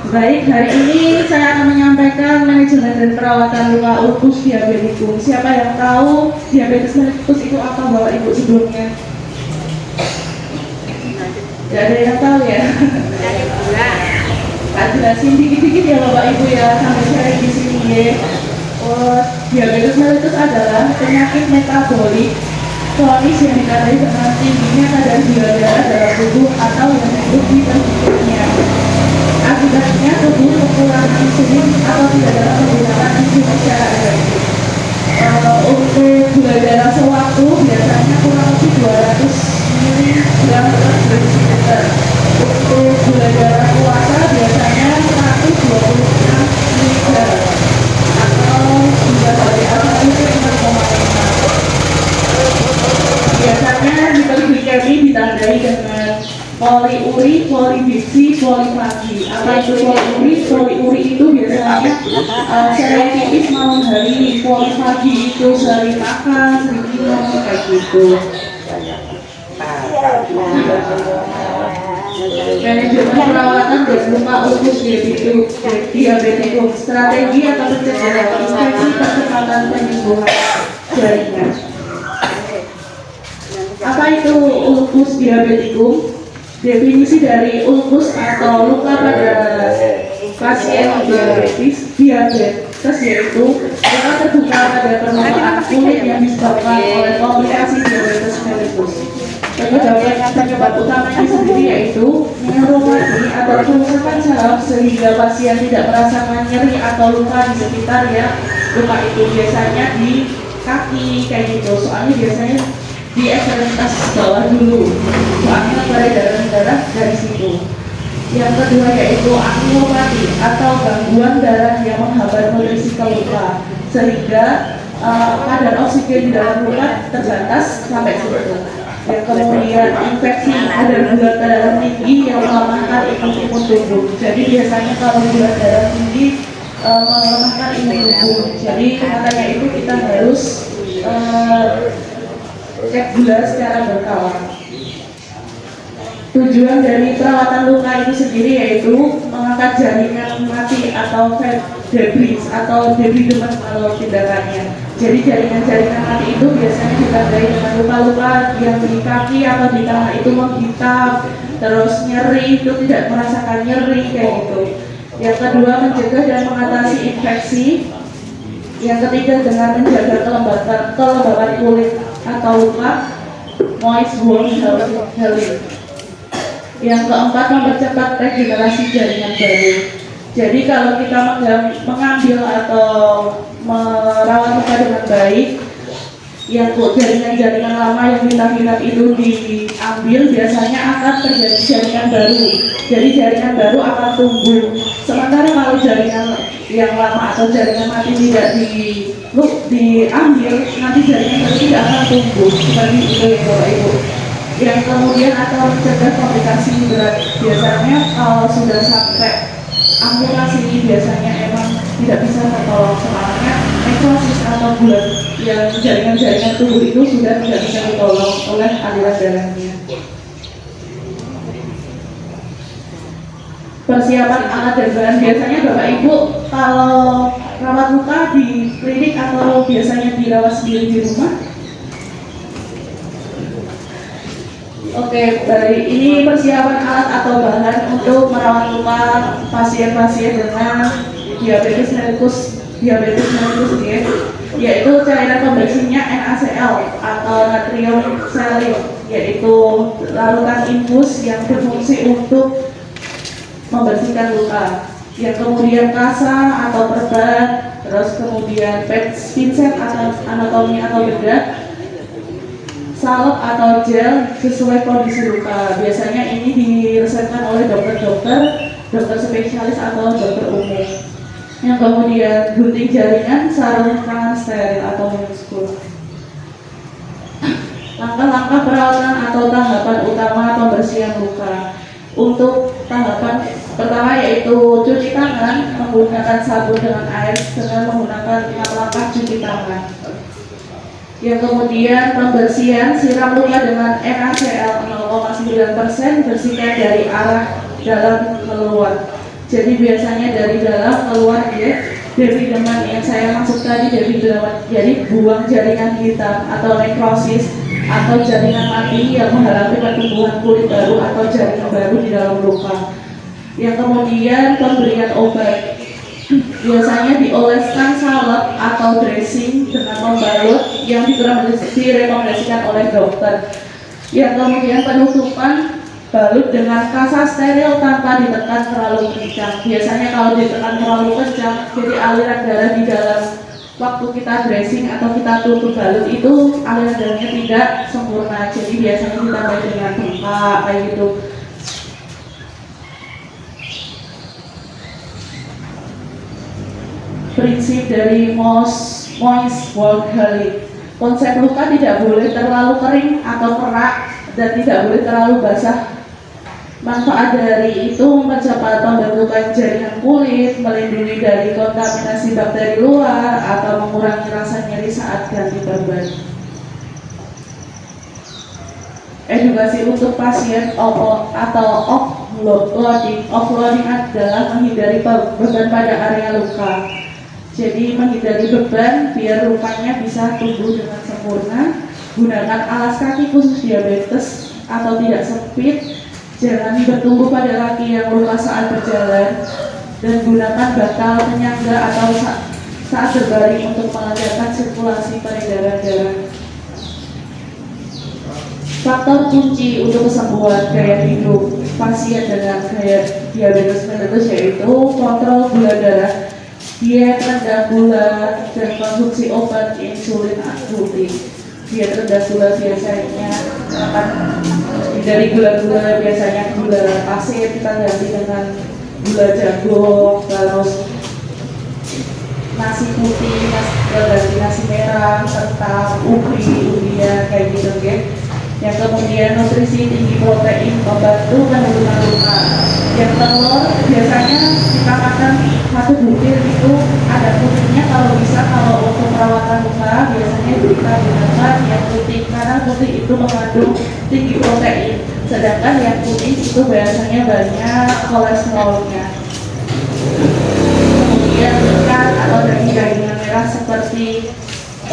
Baik, hari ini saya akan menyampaikan manajemen dan perawatan luka ulkus diabetikum. Siapa yang tahu diabetes mellitus itu apa, Bapak Ibu sebelumnya? Tidak ada yang tahu ya? Tak jelasin dikit-dikit ya Bapak Ibu ya, sampai saya di sini ya. Diabetes mellitus adalah penyakit metabolik kronis yang ditandai dengan tingginya kadar gula darah dalam tubuh atau yang disebut hiperglikemia. Akibatnya tubuh kekurangan insulin atau tidak dapat menggunakan insulin secara efektif. Untuk gula darah sewaktu biasanya kurang lebih 200 mg per desiliter. Untuk gula darah puasa biasanya 126 mg atau gula darah itu 6,5. Biasanya hiperglikemi ditandai dengan poliuri, polidipsi, polifagi. Apa itu poliuri? Poliuri itu biasanya sering tipis malam hari, polifagi itu sering makan, sering minum, kayak gitu. Manajemen perawatan dan luka ulkus diabetikum, strategi atau pencegahan infeksi percepatan penyembuhan jaringan. Apa itu ulkus diabetikum? Definisi dari ulkus atau luka pada pasien diabetes yaitu luka terbuka pada permukaan kulit yang disebabkan oleh komplikasi diabetes mellitus. Penyebab utamanya sendiri yaitu neuropati atau kerusakan saraf sehingga pasien tidak merasakan nyeri atau luka di sekitar ya. Luka itu biasanya di kaki kayak gitu, soalnya biasanya di ekstremitas bawah dulu, soalnya peredaran darah dari situ. Yang kedua yaitu aknopati atau gangguan darah yang menghambat nutrisi ke luka sehingga kadar oksigen di dalam luka terbatas sampai situ. Yang kemudian infeksi kadar gula darah tinggi yang melemahkan imun tubuh. Jadi biasanya kalau gula darah tinggi melemahkan imun tubuh. Jadi makanya itu kita harus cek gula secara berkala. Tujuan dari perawatan luka itu sendiri yaitu mengangkat jaringan mati atau debris atau debridement kalau tindakannya. Jadi jaringan-jaringan mati itu biasanya ditandai dengan luka-luka yang di kaki atau di tangan itu menghitam, terus nyeri, itu tidak merasakan nyeri kayak gitu. Yang kedua mencegah dan mengatasi infeksi. Yang ketiga dengan menjaga kelembapan kulit atau luka, moist wound healing. Yang keempat mempercepat regenerasi jaringan baru. Jadi kalau kita mengambil atau merawat luka dengan baik, yang jaringan-jaringan lama yang hilang-hilang itu diambil, biasanya akan terjadi jaringan baru. Jadi jaringan baru akan tumbuh. Sementara kalau jaringan yang lama atau jaringan mati tidak diambil, nanti jaringan baru tidak akan tumbuh. Seperti itu ya Bapak Ibu. Yang kemudian akan mencegah komplikasi berat. Biasanya kalau sudah sampai amputasi ini biasanya emang tidak bisa tertolong, soalnya nekrosis atau bulat yang jaringan-jaringan tubuh itu sudah tidak bisa ditolong oleh aliran darahnya. Persiapan alat dan bahan, biasanya Bapak Ibu kalau rawat luka di klinik atau biasanya dirawat sendiri di rumah? Oke, baik. Ini persiapan alat atau bahan untuk merawat luka pasien-pasien dengan diabetes mellitus ya, yaitu cairan pembersihnya NaCl atau natrium saline, yaitu larutan infus yang berfungsi untuk membersihkan luka. Yang kemudian kasa atau perban, terus kemudian pincet atau anatomi atau bedah, salep atau gel sesuai kondisi luka. Biasanya ini diresepkan oleh dokter-dokter, dokter spesialis atau dokter umum. Yang kemudian gunting jaringan, sarung tangan steril atau minuscule. Langkah-langkah perawatan atau tahapan utama pembersihan luka. Untuk tahapan pertama yaitu cuci tangan menggunakan sabun dengan air dengan menggunakan 6 langkah cuci tangan. Yang kemudian pembersihan siram luka dengan NaCl 0,9%, bersihkan dari arah dalam keluar. Jadi biasanya dari dalam keluar ya, dari teman yang saya maksud tadi dari dalam, jadi buang jaringan hitam atau nekrosis atau jaringan mati yang menghalangi pertumbuhan kulit baru atau jaringan baru di dalam luka. Yang kemudian pemberian obat, biasanya dioleskan salep atau dressing dengan pembalut yang direkomendasikan oleh dokter. Yang kemudian penutupan balut dengan kasa steril tanpa ditekan terlalu kencang. Biasanya kalau ditekan terlalu kencang, jadi aliran darah di dalam waktu kita dressing atau kita tutup balut itu aliran darahnya tidak sempurna. Jadi biasanya ditambah dengan bengkak kayak gitu. Prinsip dari moist wound healing. Konsep luka tidak boleh terlalu kering atau kerak dan tidak boleh terlalu basah. Manfaat dari itu mempercepat pembentukan jaringan kulit, melindungi dari kontaminasi bakteri luar, atau mengurangi rasa nyeri saat ganti perban. Edukasi untuk pasien atau offloading adalah menghindari beban pada area luka. Jadi menghindari beban biar lukanya bisa tumbuh dengan sempurna. Gunakan alas kaki khusus diabetes atau tidak sempit. Jangan bertumbuh pada kaki yang luka saat berjalan, dan gunakan bantal penyangga atau saat berbaring untuk melancarkan sirkulasi peredaran darah. Faktor kunci untuk kesembuhan gaya hidup pasien dengan gaya diabetes mellitus yaitu kontrol gula darah, diet rendah gula, dan konsumsi obat insulin rutin. Diet rendah gula biasanya dari gula-gula biasanya gula pasir kita ganti dengan gula jagung, terus nasi putih, ganti nasi merah, kentang, ubi-ubian kayak gitu ya. Yang kemudian nutrisi tinggi protein membantu penurunan luka. Yang telur biasanya kita makan satu butir itu ada putihnya, kalau bisa kalau untuk perawatan luka biasanya kita gunakan yang putih karena putih itu mengandung tinggi protein, sedangkan yang putih itu biasanya banyak kolesterolnya. Kemudian ikan atau daging merah seperti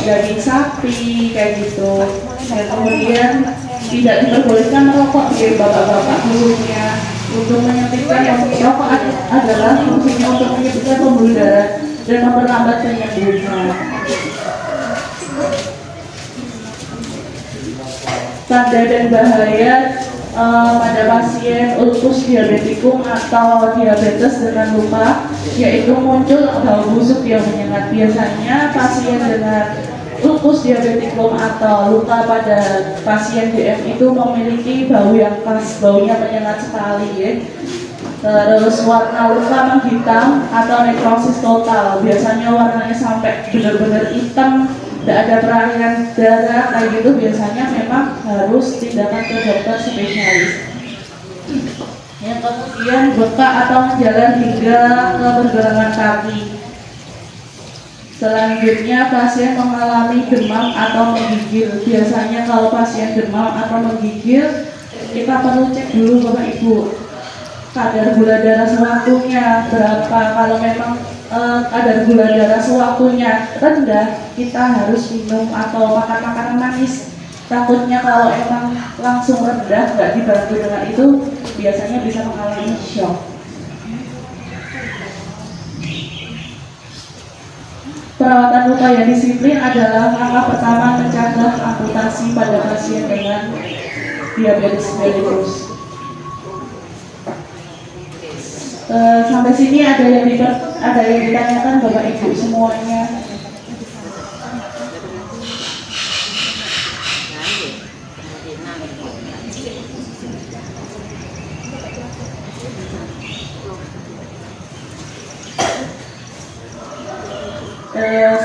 daging sapi kayak gitu. Dan kemudian tidak diperbolehkan merokok di bapak-bapak khususnya. Untuk menyempikan yang merokok adalah fungsinya untuk menyempikan pembuluh darah dan memperlambat penyembuhan. Tanda dan bahaya pada pasien ulcus diabetikum atau diabetes dengan luka, yaitu muncul bau busuk yang menyengat. Biasanya pasien dengan ulcus diabetikum atau luka pada pasien DM itu memiliki bau yang khas, baunya menyengat sekali ya. Terus warna luka menghitam atau nekrosis total, biasanya warnanya sampai benar-benar hitam, tidak ada peralihan darah kayak gitu. Biasanya memang harus tindakan ke dokter spesialis. Yang kemudian bengkak atau menjalar hingga ke pergelangan kaki. Selanjutnya pasien mengalami demam atau menggigil. Biasanya kalau pasien demam atau menggigil, kita perlu cek dulu Bapak Ibu kadar gula darah sewaktunya berapa. Kalau memang kadar gula darah sewaktunya rendah, kita harus minum atau makan makanan manis. Takutnya kalau emang langsung rendah nggak dibantu dengan itu, biasanya bisa mengalami shock. Perawatan luka yang disiplin adalah langkah pertama mencegah amputasi pada pasien dengan diabetes mellitus. Sampai sini ada yang ditanyakan Bapak Ibu semuanya?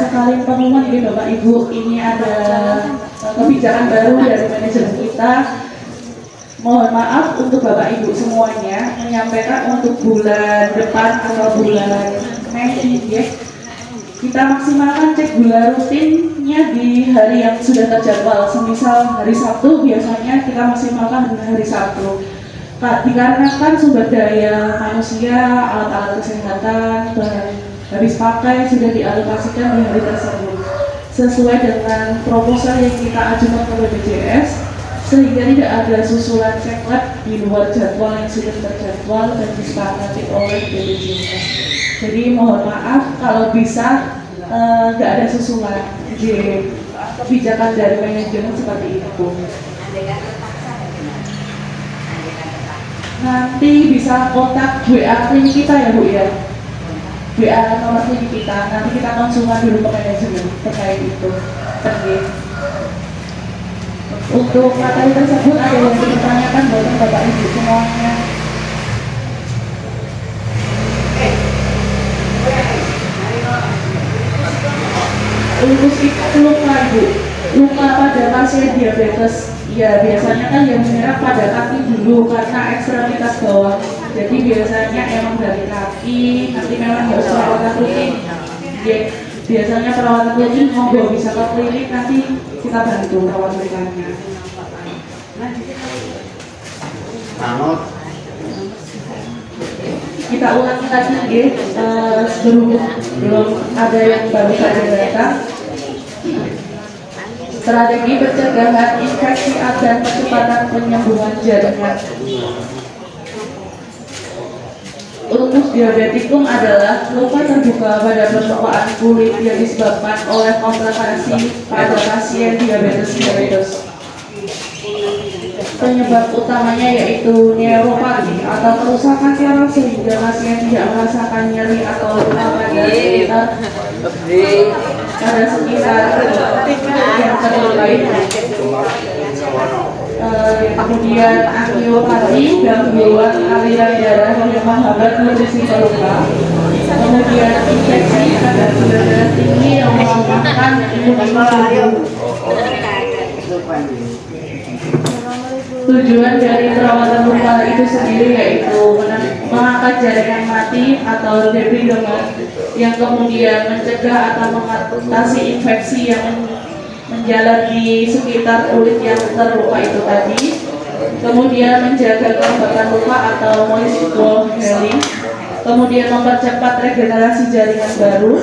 Sekali pengumuman ini Bapak Ibu, ini ada kebijakan baru dari manajemen kita. Mohon maaf untuk Bapak Ibu semuanya, menyampaikan untuk bulan depan atau bulan Mei ya, kita maksimalkan cek gula rutinnya di hari yang sudah terjadwal. Semisal hari Sabtu, biasanya kita maksimalkan hari Sabtu. dikarenakan sumber daya manusia, alat-alat kesehatan, bahan habis pakai sudah dialokasikan di hari tersebut sesuai dengan proposal yang kita ajukan ke BPJS, sehingga tidak ada susulan ceklat di luar jadwal yang sudah terjadwal dan disepakati oleh BPJS. Jadi mohon maaf kalau bisa nggak ada susulan di kebijakan dari manajemen seperti itu. Nanti bisa kontak WA klinik kita ya Bu ya, WA nomor klinik kita, nanti kita konsultan dulu ke manajemen terkait itu. Oke. Untuk materi tersebut ada yang ditanyakan buat Bapak Ibu semuanya. Untuk luka Bu, luka pada pasien diabetes, ya biasanya kan yang menyerang pada kaki dulu karena ekstremitas bawah. Jadi biasanya emang dari kaki, nanti memang harus perawatan rutin. Ya, biasanya perawatan rutin monggo bisa ke klinik, nanti kita bantu rawat lukanya. Kita ulangi lagi belum ada yang baru saja datang. Strategi pencegahan infeksi dan percepatan penyembuhan jaringan. Lupus diabetikum adalah luka terbuka pada permukaan kulit yang disebabkan oleh komplikasi pada pasien diabetes mellitus. Penyebab utamanya yaitu neuropati atau kerusakan saraf sehingga pasien tidak merasakan nyeri atau luka pada sekitar yang terlukai. Kemudian angiopati, gangguan aliran darah yang menghambat fungsi luka. Kemudian infeksi pada gula darah tinggi yang melemahkan imunitas. Tujuan dari perawatan luka itu sendiri yaitu mengangkat jaringan mati atau debridement yang kemudian mencegah atau mengatasi infeksi yang menjalar di sekitar kulit yang terluka itu tadi. Kemudian menjaga kelembapan luka atau moist ball healing. Kemudian mempercepat regenerasi jaringan baru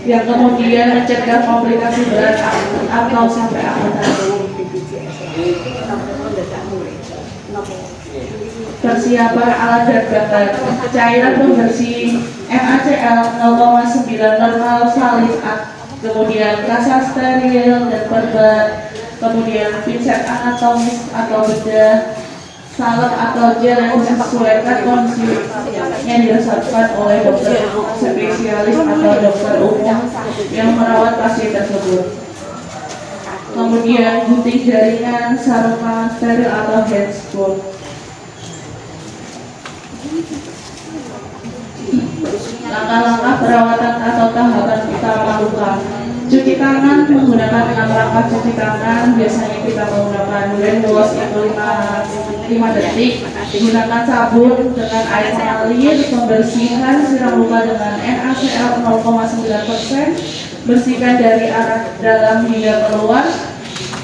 yang kemudian mencegah komplikasi berat atau sampai amputasi. Persiapan alat dan bahan cairan pembersih NaCl 0,9 normal salin, kemudian kasa steril dan perban, kemudian pinset anatomis atau bedah, salep atau gel yang disesuaikan kondisi yang dirasakan oleh dokter spesialis atau dokter umum yang merawat pasien tersebut. Kemudian gunting jaringan, sarung tangan steril atau handscope. Langkah-langkah perawatan atau tahapan utama luka. Cuci tangan menggunakan 6 langkah cuci tangan. Biasanya kita menggunakan hand wash itu 5 detik. Gunakan sabun dengan air mengalir. Pembersihan siram luka dengan NaCl 0,9%. Bersihkan dari arah dalam hingga keluar.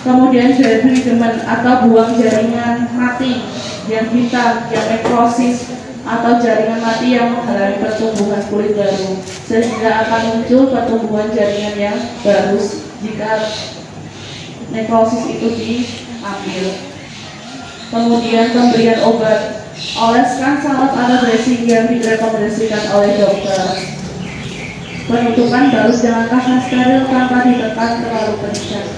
Kemudian debridement atau buang jaringan mati yang hitam, yang nekrosis atau jaringan mati yang menghalangi pertumbuhan kulit baru, sehingga akan muncul pertumbuhan jaringan yang baru jika nekrosis itu diambil. Kemudian pemberian obat, oleskan salep atau dressing yang direkomendasikan oleh dokter. Penutupan balut dengan kasa steril tanpa ditekan terlalu kencang.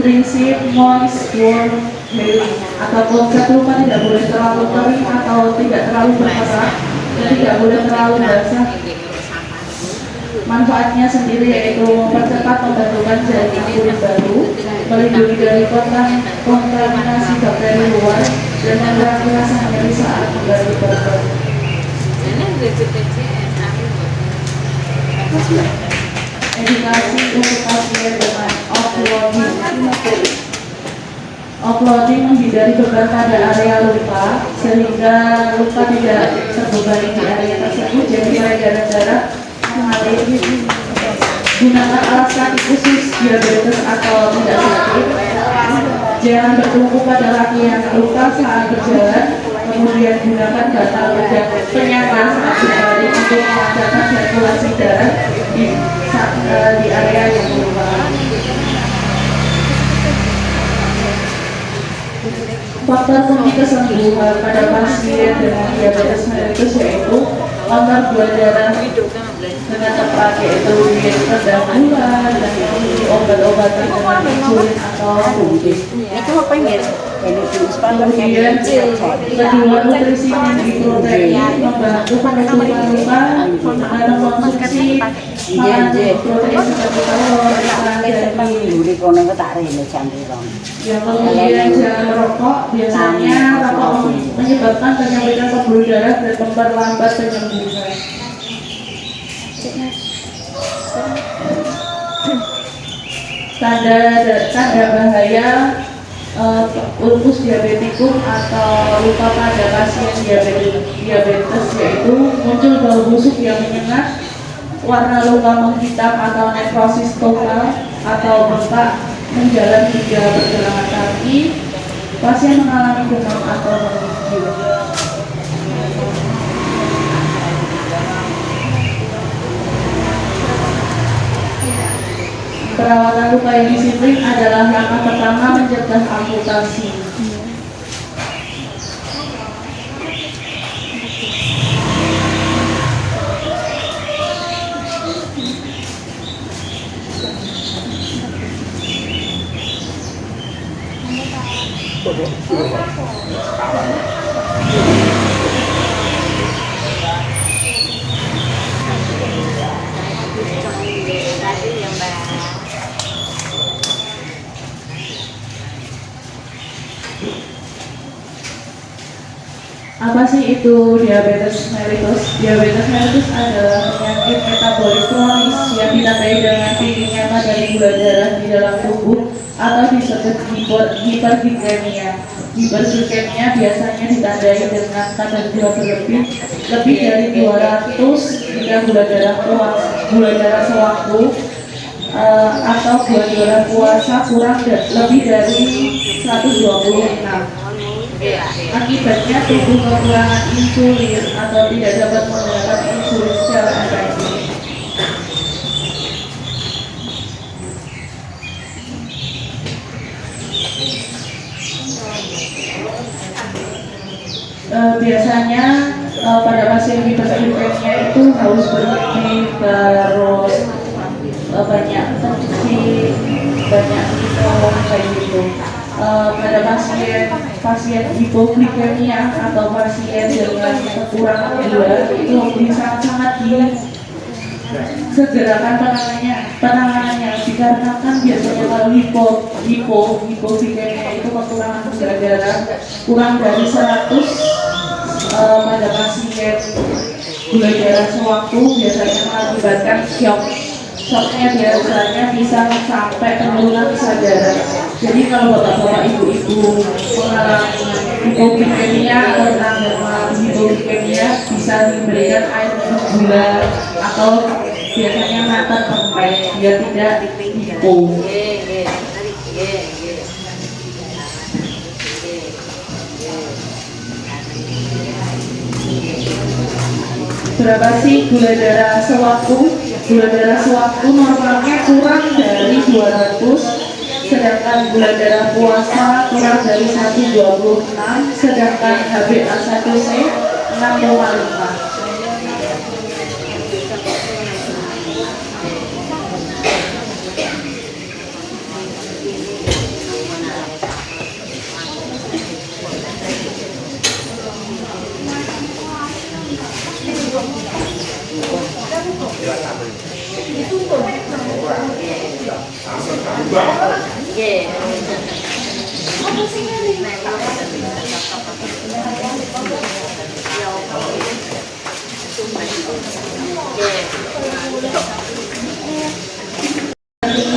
Prinsip moist warm healing ataupun cat luka tidak boleh terlalu kering atau tidak terlalu berkerak dan tidak boleh terlalu basah. Manfaatnya sendiri yaitu mempercepat pembentukan jaringan kulit baru, melindungi dari kontaminasi bakteri luar, dan mengurangi rasa nyeri saat mengganti korban. Edukasi untuk pasien dengan offloading. Offloading menghindari beban pada area luka sehingga luka tidak terbebani di area tersebut, jadi peredaran darah mengalir. Gunakan alas kaki khusus diabetes atau tidak sakit. Jangan bertumpu pada kaki yang luka saat berjalan. Kemudian gunakan bantal penyangga saat berbaring untuk melancarkan sirkulasi darah di area yang luka. Faktor kunci kesembuhan pada pasien dengan diabetes mellitus yaitu nomor gula darah dengan tepat, yaitu diet rendah gula dan mengonsumsi obat-obatan dengan insulin atau rutin. Kemudian kedua, nutrisi tinggi protein membantu penutupan luka dengan mengonsumsi makanan protein seperti telur, ikan, daging. Yang kemudian jangan merokok, biasanya rokok menyebabkan penyempitan pembuluh darah dan memperlambat penyembuhan. Tanda bahaya lupus diabetikum atau luka pada pasien diabetes yaitu muncul bau busuk yang menyengat, warna luka menghitam atau nekrosis total atau bengkak menjalar hingga pergelangan kaki, pasien mengalami demam atau menggigil. Perawatan luka yang disiplin adalah langkah pertama mencegah amputasi. Apa sih itu diabetes mellitus? Diabetes mellitus adalah penyakit metabolik kronis yang ditandai dengan tingginya kadar gula darah di dalam tubuh atau disebut hiperglikemia. Hiperglikemia biasanya ditandai dengan kadar gula berlebih lebih dari 200 hingga gula darah sewaktu atau gula darah puasa kurang lebih dari 126. Akibatnya tubuh kekurangan insulin atau tidak dapat menggunakan insulin secara efektif. Biasanya pada pasien hiperglikemia itu harus berhenti, terus banyak mencuci, banyak minum kayak gitu. Pada pasien hipoglikemia atau pasien dengan kekurangan gula itu sangat segerakan penanganannya dikarenakan biasanya kalau hipoglikemia itu kekurangan gula darah kurang dari 100 pada pasien gula darah sewaktu biasanya mengakibatkan shocknya biasanya bisa sampai penurunan kesadaran. Jadi kalau bapak-bapak ibu-ibu mengalami hipoglikemia atau mengalami hipoglikemia bisa diberikan air gula atau biasanya makan tempe biar tidak hipo. Berapa sih gula darah sewaktu? Gula darah sewaktu normalnya kurang dari 200, sedangkan gula darah puasa kurang dari 126, sedangkan HbA1c 6,5.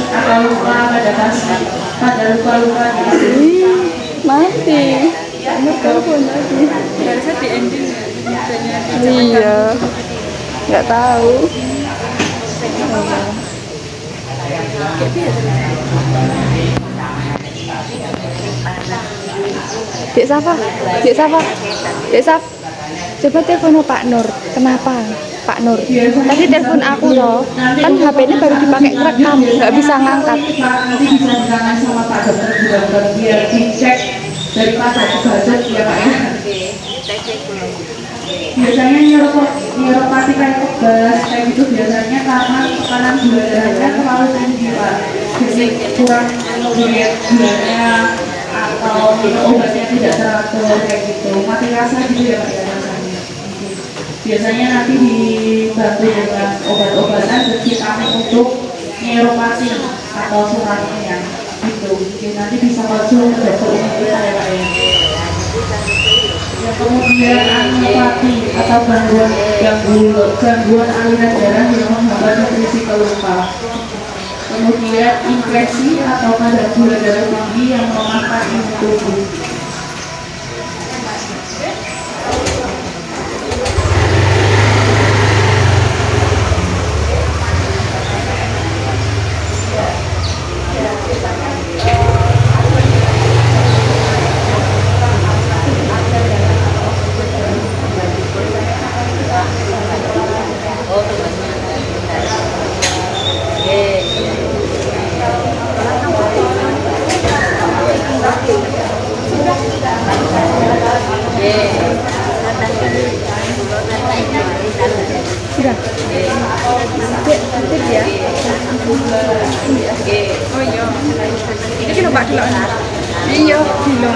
Atau luka pada kasar, pada luka-luka mati. Kamu telepon lagi. Harusnya di ending Iya. Nggak tahu. Dek Safa, Dek Safa, Dek Saf. Coba telepon Pak Nur. Kenapa? Pak Nur. Tadi telepon aku loh. Kan HP-nya baru dipakai ngerekam, nggak bisa ngangkat. Nanti bisa ditanyakan sama Pak Dokter juga biar dicek dari budget ya Pak ya. Biasanya neuropati kayak kebas kayak gitu biasanya karena tekanan gula darahnya terlalu tinggi Pak. Jadi kurang diet gulanya atau minum obatnya tidak teratur kayak gitu. Mati rasa gitu ya Pak ya rasanya. Biasanya nanti dibantu dengan obat-obatan dan vitamin untuk neuropati atau serangannya gitu. Jadi nanti bisa konsul ke dokter umum kita ya Pak ya. Yang kemudian angiopati atau gangguan aliran darah yang menghambat nutrisi pelupa. Kemudian infeksi atau kadar gula darah tinggi yang melemahkan imun tubuh. Sudah. Dek, tip ya. Oh iya. Ini kan Pak Kilo. Iya, Kilo.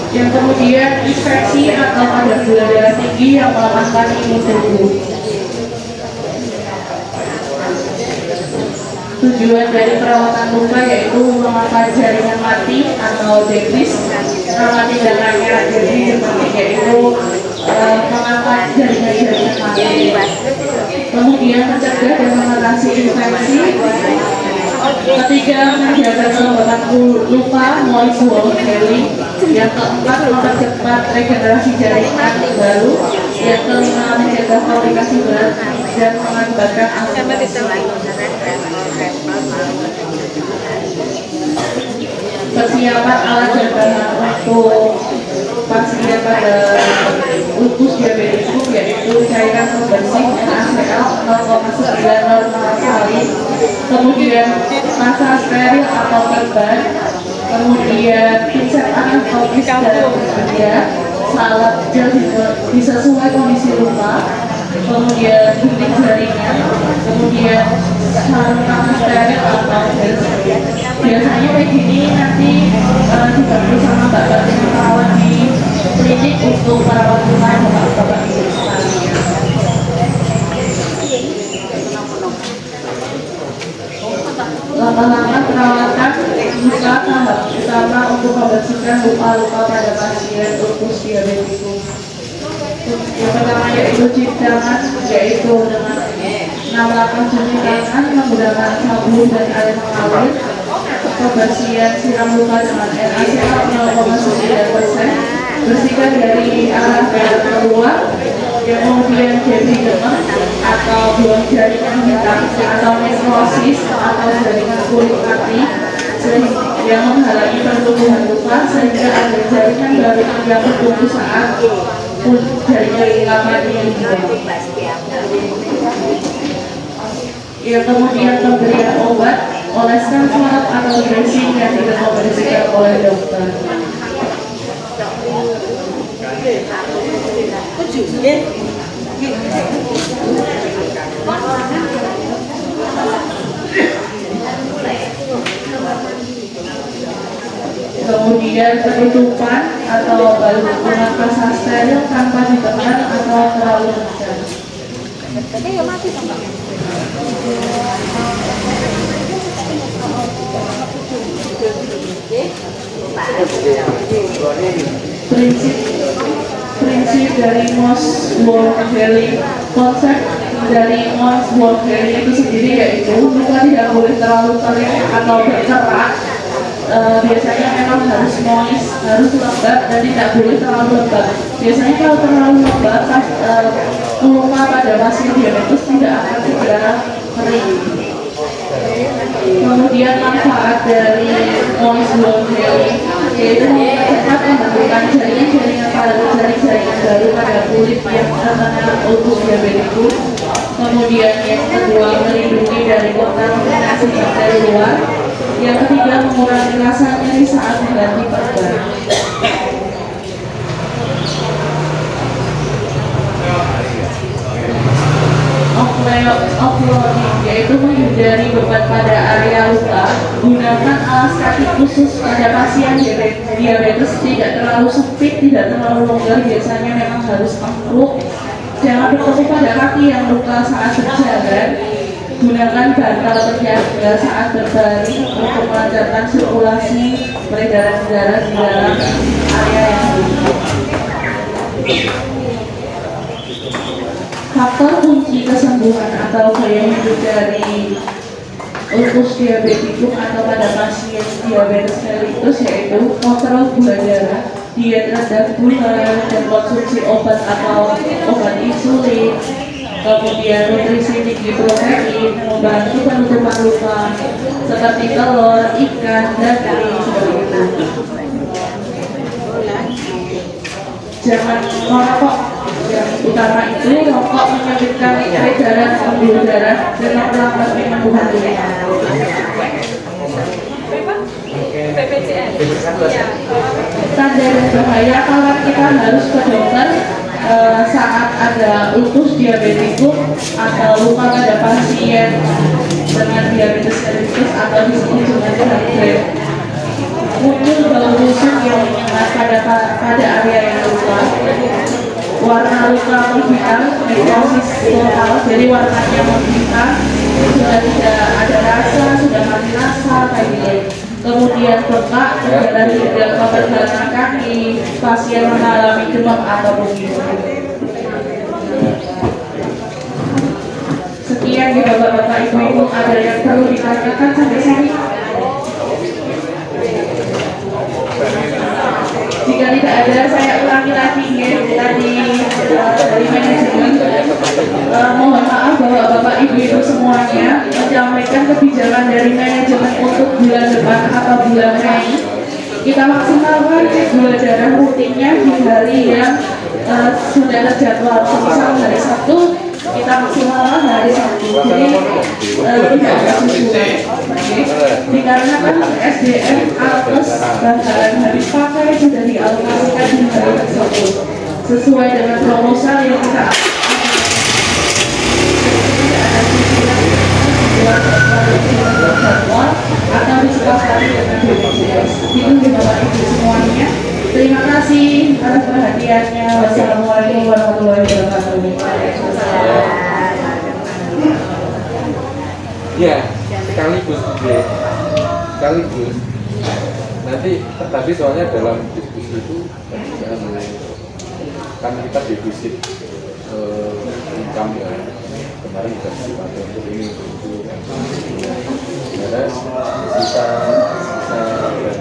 Yang kemudian infeksi atau kadar gula darah tinggi yang melemahkan imun tubuh. Tujuan dari perawatan luka yaitu mengangkat jaringan mati atau debris. Nama tindakannya jadi yaitu mengangkat jaringan mati. Kemudian mencegah dan mengatasi infeksi. Ketiga, menjaga kelembapan luka melalui wall healing. Yang keempat, mempercepat regenerasi jaringan baru. Yang kelima, menjaga komplikasi berat dan mengakibatkan persiapan alat dan bahan untuk pasien pada lupus diabetes yaitu cairan pembersih NaCl 0,9 normal salin, kemudian massa steril atau perban, kemudian pincet anatomis dan berbeda, salep gel disesuai kondisi luka, kemudian gunting jaringan, kemudian sarung tangan steril atau gel spray. Biasanya kayak gini nanti dibantu sama mbak-mbak yang perawat di klinik untuk perawat rumah bapak-bapak ibu sekalian. Langkah-langkah perawatan luka tahap utama untuk membersihkan luka-luka pada pasien lupus diabetikus. Yang pertama yaitu cuci tangan, yaitu dengan 6 langkah cuci tangan menggunakan sabun dan air mengalir. Pembersihan siram luka dengan NaCl 0,9%, bersihkan dari arah dalam keluar. Yang kemudian debridemen atau buang jaringan hitam atau nekrosis atau jaringan kulit mati yang menghalangi pertumbuhan luka sehingga ada jaringan baru yang bertumbuh saat jaringan luka mati dibuang. Yang kemudian pemberian obat, oleskan swab atau dressing yang tidak dibersihkan oleh dokter. Kemudian penutupan atau menggunakan pasta steril tanpa ditekan atau terlalu kencang. Prinsip dari Moss Wall Healing konsep dari Mons World itu sendiri yaitu luka tidak boleh terlalu kering atau berkerak. Biasanya memang harus moist, harus lembab dan tidak boleh terlalu lembab. Biasanya kalau terlalu lembab, luka pada pasien diabetes tidak akan segera kering. Kemudian manfaat dari moist wound healing yaitu mempercepat pembentukan jaringan-jaringan baru pada kulit yang terkena ulkus diabetikus. Kemudian yang kedua, melindungi dari kontaminasi bakteri luar. Yang ketiga, mengurangi rasa nyeri saat mengganti perban. Offloading yaitu menghindari beban pada area luka. Gunakan alas kaki khusus pada pasien diabetes, tidak terlalu sempit, tidak terlalu longgar, biasanya memang harus empuk. Jangan bertemu pada kaki yang luka saat berjalan. Gunakan bantal penjaga saat berbaring untuk melancarkan sirkulasi peredaran darah di dalam area yang luka. Faktor kunci kesembuhan atau gaya hidup dari ulkus diabetikum atau pada pasien diabetes mellitus yaitu kontrol gula darah, diet rendah gula, dan konsumsi obat atau obat insulin. Kemudian nutrisi tinggi protein, membantu penutupan luka seperti telur, ikan, daging seperti itu. Jangan merokok. Yang utama itu rokok menyebabkan peredaran pembuluh darah dan memperlambat penyembuhan luka. Tanda dan bahaya kalau kita harus ke dokter saat ada ulkus diabetikum atau luka pada pasien dengan diabetes mellitus atau disebut juga heart rate. Muncul bau busuk yang menyengat pada area yang luka. Warna luka menghitam, nekrosis total, jadi warnanya menghitam, sudah tidak ada rasa, sudah mati rasa kayak gitu. Kemudian bengkak, berjalan hingga ke pergelangan kaki, pasien mengalami demam atau bengkak. Sekian ya Bapak-Bapak Ibu, ada yang perlu ditanyakan sampai sini? Jika tidak ada, saya ulangi lagi ya, tadi dari manajemen. Mohon maaf Bapak-Bapak Ibu semuanya, menyampaikan kebijakan dari manajemen untuk bulan depan atau bulan Mei. Kita maksimalkan cek gula darah rutinnya di hari yang sudah terjadwal. Misal hari Sabtu, kita maksimalkan hari Sabtu. Jadi tidak ada susulan. Dikarenakan SDM alkes bakalan habis pakai sudah dialokasikan di hari tersebut sesuai dengan proposal yang kita atau disepakati dengan BPJS. Itu di Bapak Ibu semuanya. Terima kasih atas perhatiannya. Wassalamualaikum warahmatullahi wabarakatuh. Ya, sekaligus nanti tadi soalnya dalam diskusi itu kan kita defisit income ya, kemarin kita dipakai untuk ini untuk ada bisa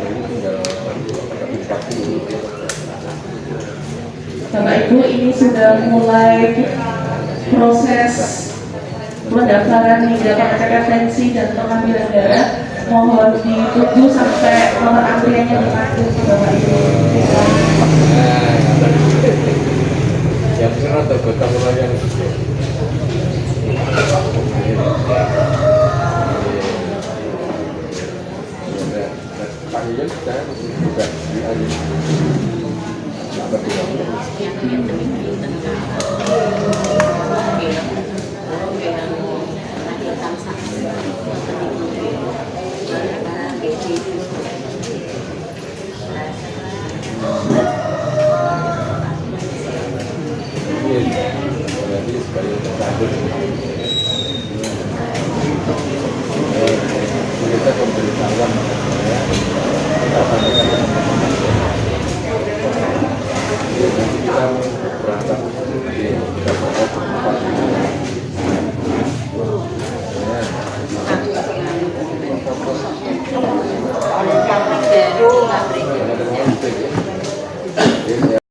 ini tinggal 40. Bapak Ibu, ini sudah mulai proses pendaftaran hingga pengecekan tensi dan pengambilan darah. Mohon ditunggu sampai nomor antriannya dipanggil Bapak Ibu. Ya, bisa tergotong lagi yang panggilan kita juga di kita pemberitahuan kita sampaikan nanti kita berangkat kita ya.